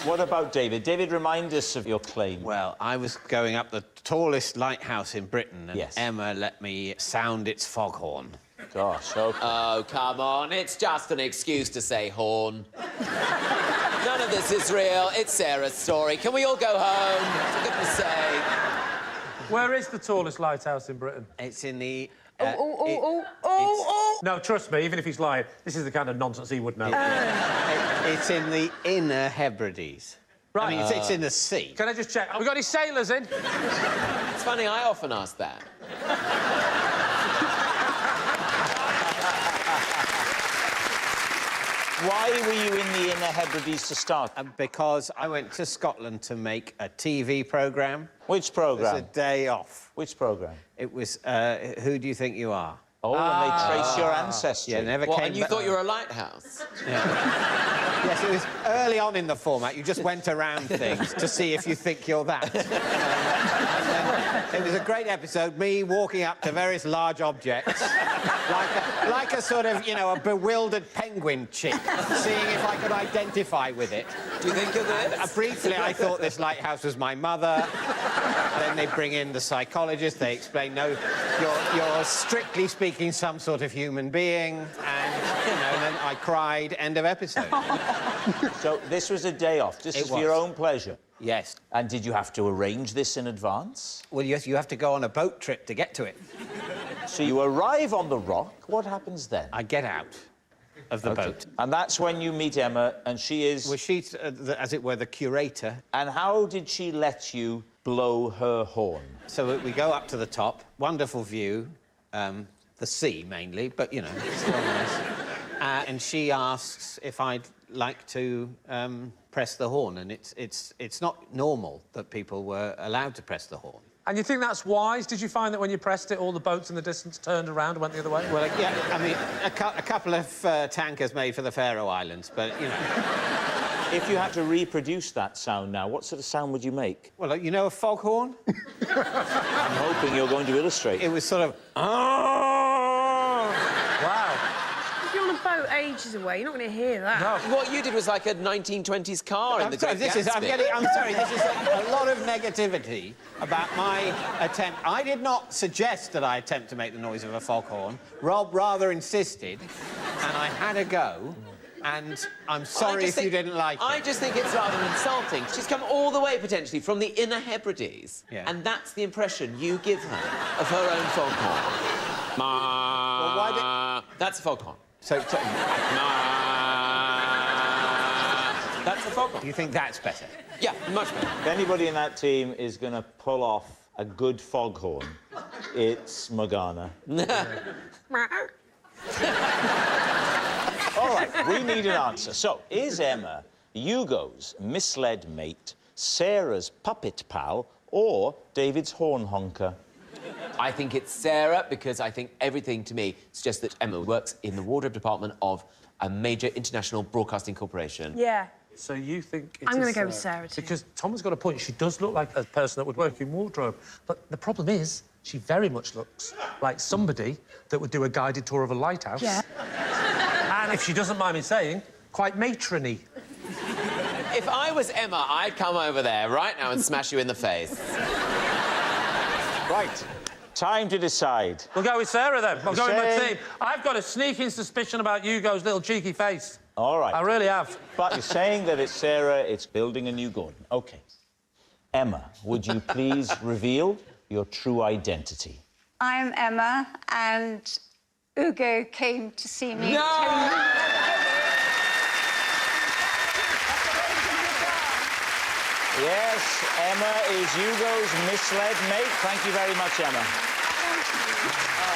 What about David? David, remind us of your claim. Well, I was going up the tallest lighthouse in Britain, and Yes. Emma let me sound its foghorn. Gosh, okay. Oh, come on. It's just an excuse to say horn. None of this is real. It's Sarah's story. Can we all go home? For goodness sake. Where is the tallest lighthouse in Britain? It's in the... No, trust me, even if he's lying, this is the kind of nonsense he would know. It's in the Inner Hebrides. Right. I mean, it's in the sea. Can I just check? Have we got any sailors in? It's funny, I often ask that. Why were you in the Inner Hebrides to start? Because I went to Scotland to make a TV programme. Which It programme? was a day off. Which programme? It was Who Do You Think You Are? Oh, and they trace your ancestry. Yeah, never What, came and you back. thought you were a lighthouse? Yes, it was early on in the format. You just went around things to see if you think you're that. And then it was a great episode, me walking up to various large objects, like a sort of, you know, a bewildered penguin chick, seeing if I could identify with it. Do you think of this? Briefly, I thought this lighthouse was my mother. Then they bring in the psychologist. They explain, no, you're strictly speaking some sort of human being. And, you know, then I cried. End of episode. So this was a day off, just for your own pleasure? Yes. And did you have to arrange this in advance? Well, yes, you have to go on a boat trip to get to it. So you arrive on the rock, what happens then? I get out of the boat. And that's when you meet Emma, and she is... Well, she's, as it were, the curator. And how did she let you blow her horn? So we go up to the top, wonderful view, the sea mainly, but, you know, it's still nice. And she asks if I'd like to press the horn, and it's not normal that people were allowed to press the horn. And you think that's wise? Did you find that when you pressed it, all the boats in the distance turned around and went the other way? Well, yeah, I mean, a couple of tankers made for the Faroe Islands, but, you know... If you had to reproduce that sound now, what sort of sound would you make? Well, you know a foghorn? I'm hoping you're going to illustrate. It was sort of... Wow. If you're on a boat ages away, you're not going to hear that. No. What you did was like a 1920s car in the Great Gatsby. I'm sorry, this is a lot of negativity about my attempt. I did not suggest that I attempt to make the noise of a foghorn. Rob rather insisted, and I had a go. And I'm sorry if you didn't like it. I just think it's rather insulting. She's come all the way, potentially, from the Inner Hebrides, and that's the impression you give her of her own foghorn. Well, why That's a foghorn. So, That's a foghorn. do you think that's better? Yeah, much better. If anybody in that team is going to pull off a good foghorn, it's Morgana. All right, we need an answer. So, is Emma Ugo's misled mate, Sarah's puppet pal, or David's horn honker? I think it's Sarah, because I think everything, to me, suggests that Emma works in the wardrobe department of a major international broadcasting corporation. Yeah. So you think I'm going to go with Sarah, too. Because Tom has got a point. She does look like a person that would work in wardrobe. But the problem is, she very much looks like somebody that would do a guided tour of a lighthouse. Yeah. And if she doesn't mind me saying, quite matrony. If I was Emma, I'd come over there right now and smash you in the face. Right, time to decide. We'll go with Sarah, then. I'll go with my team. I've got a sneaking suspicion about Hugo's little cheeky face. All right. I really have. But you're saying that it's Sarah, it's building a new Gordon. OK. Emma, would you please reveal your true identity? I am Emma, and Ugo came to see me. No! Yes, Emma is Hugo's misled mate. Thank you very much, Emma. Thank you. Oh.